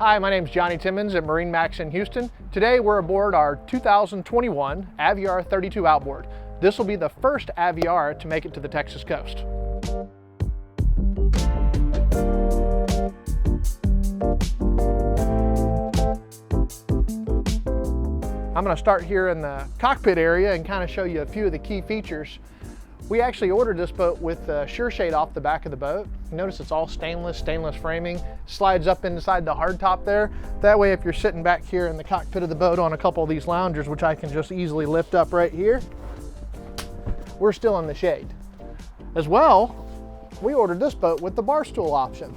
Hi, my name is Johnny Timmons at MarineMax in Houston. Today we're aboard our 2021 Aviara 32 Outboard. This will be the first Aviara to make it to the Texas coast. I'm going to start here in the cockpit area and kind of show you a few of the key features. We actually ordered this boat with Sure Shade off the back of the boat. Notice it's all stainless framing, slides up inside the hardtop there. That way if you're sitting back here in the cockpit of the boat on a couple of these loungers, which I can just easily lift up right here, we're still in the shade. As well, we ordered this boat with the bar stool option.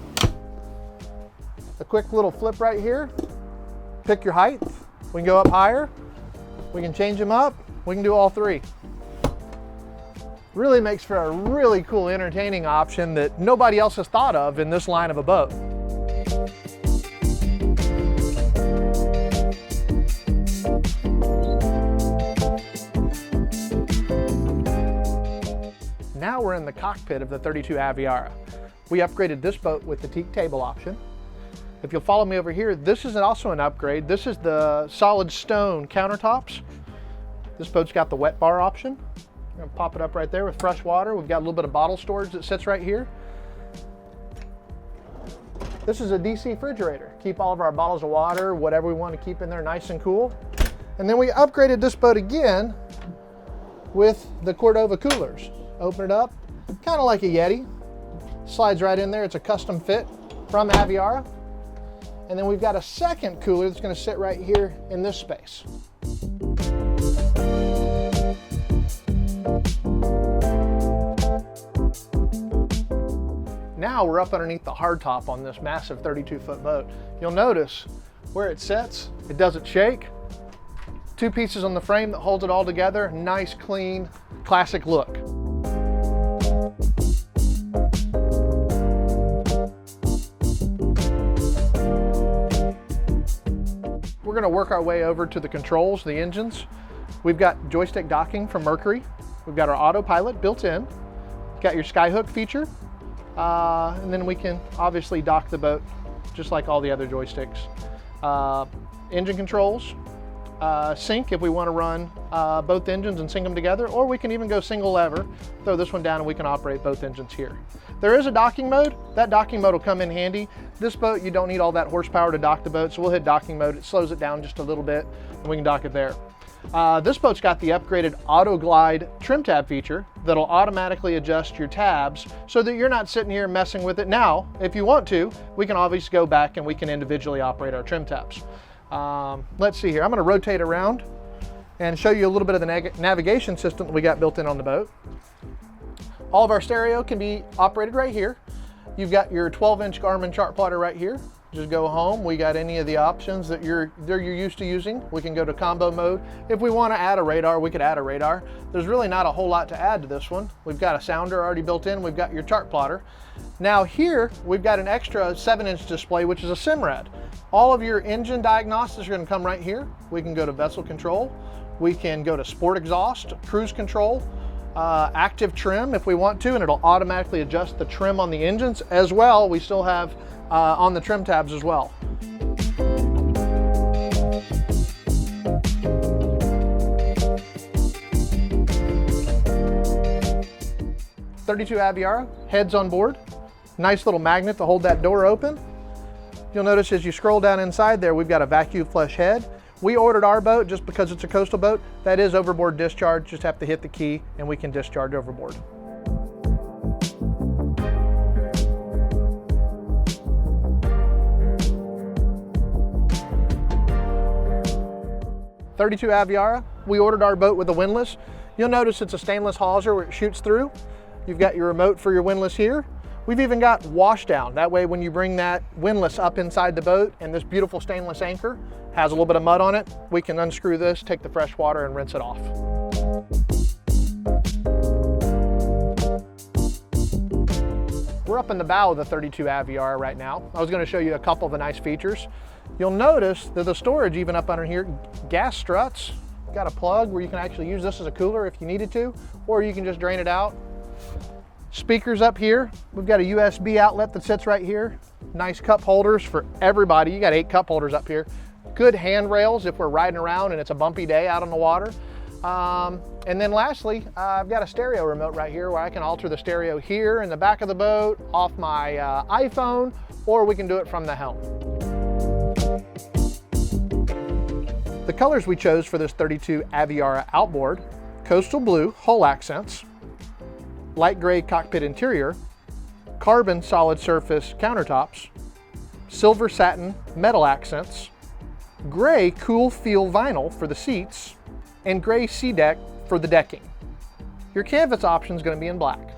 A quick little flip right here, pick your height. We can go up higher, we can change them up, we can do all three. Really makes for a really cool, entertaining option that nobody else has thought of in this line of a boat. Now we're in the cockpit of the 32 Aviara. We upgraded this boat with the teak table option. If you'll follow me over here, this is also an upgrade. This is the solid stone countertops. This boat's got the wet bar option. I'm gonna pop it up right there with fresh water. We've got a little bit of bottle storage that sits right here. This is a DC refrigerator. Keep all of our bottles of water, whatever we want to keep in there nice and cool. And then we upgraded this boat again with the Cordova coolers. Open it up, kind of like a Yeti. Slides right in there. It's a custom fit from Aviara. And then we've got a second cooler that's going to sit right here in this space. Now we're up underneath the hardtop on this massive 32-foot boat. You'll notice where it sits, it doesn't shake. Two pieces on the frame that hold it all together. Nice, clean, classic look. We're going to work our way over to the controls, the engines. We've got joystick docking from Mercury. We've got our autopilot built in. Got your skyhook feature. And then we can obviously dock the boat just like all the other joysticks. Engine controls, sync if we want to run both engines and sync them together, or we can even go single lever, throw this one down and we can operate both engines here. There is a docking mode. That docking mode will come in handy. This boat, you don't need all that horsepower to dock the boat, so we'll hit docking mode. It slows it down just a little bit and we can dock it there. This boat's got the upgraded auto glide trim tab feature that'll automatically adjust your tabs so that you're not sitting here messing with it. Now, if you want to, we can obviously go back and we can individually operate our trim tabs. Let's see here. I'm going to rotate around and show you a little bit of the navigation system that we got built in on the boat. All of our stereo can be operated right here. You've got your 12-inch Garmin chart plotter right here. Just go home. We got any of the options that you're used to using. We can go to combo mode. If we want to add a radar, we could add a radar. There's really not a whole lot to add to this one. We've got a sounder already built in. We've got your chart plotter. Now here, we've got an extra 7-inch display, which is a SIMRAD. All of your engine diagnostics are going to come right here. We can go to vessel control. We can go to sport exhaust, cruise control, active trim if we want to, and it'll automatically adjust the trim on the engines as well. We still have on the trim tabs as well. .32 Aviara, heads on board. Nice little magnet to hold that door open. You'll notice as you scroll down inside there, we've got a vacuum flush head. We ordered our boat just because it's a coastal boat. That is overboard discharge. Just have to hit the key and we can discharge overboard. .32 Aviara, we ordered our boat with a windlass. You'll notice it's a stainless hawser where it shoots through. You've got your remote for your windlass here. We've even got wash down. That way when you bring that windlass up inside the boat and this beautiful stainless anchor has a little bit of mud on it, we can unscrew this, take the fresh water and rinse it off. We're up in the bow of the 32 Aviara right now. I was going to show you a couple of the nice features. You'll notice that the storage even up under here, gas struts, got a plug where you can actually use this as a cooler if you needed to, or you can just drain it out. Speakers up here. We've got a USB outlet that sits right here. Nice cup holders for everybody. You got 8 cup holders up here. Good handrails if we're riding around and it's a bumpy day out on the water. And then lastly, I've got a stereo remote right here where I can alter the stereo here in the back of the boat, off my iPhone, or we can do it from the helm. The colors we chose for this 32 Aviara Outboard: coastal blue hull accents, light gray cockpit interior, carbon solid surface countertops, silver satin metal accents, gray cool feel vinyl for the seats, and gray sea deck for the decking. Your canvas option is going to be in black.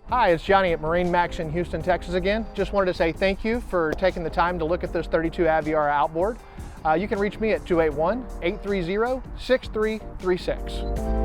Hi, it's Johnny at MarineMax in Houston, Texas again. Just wanted to say thank you for taking the time to look at this 32 Aviara Outboard. You can reach me at 281-830-6336.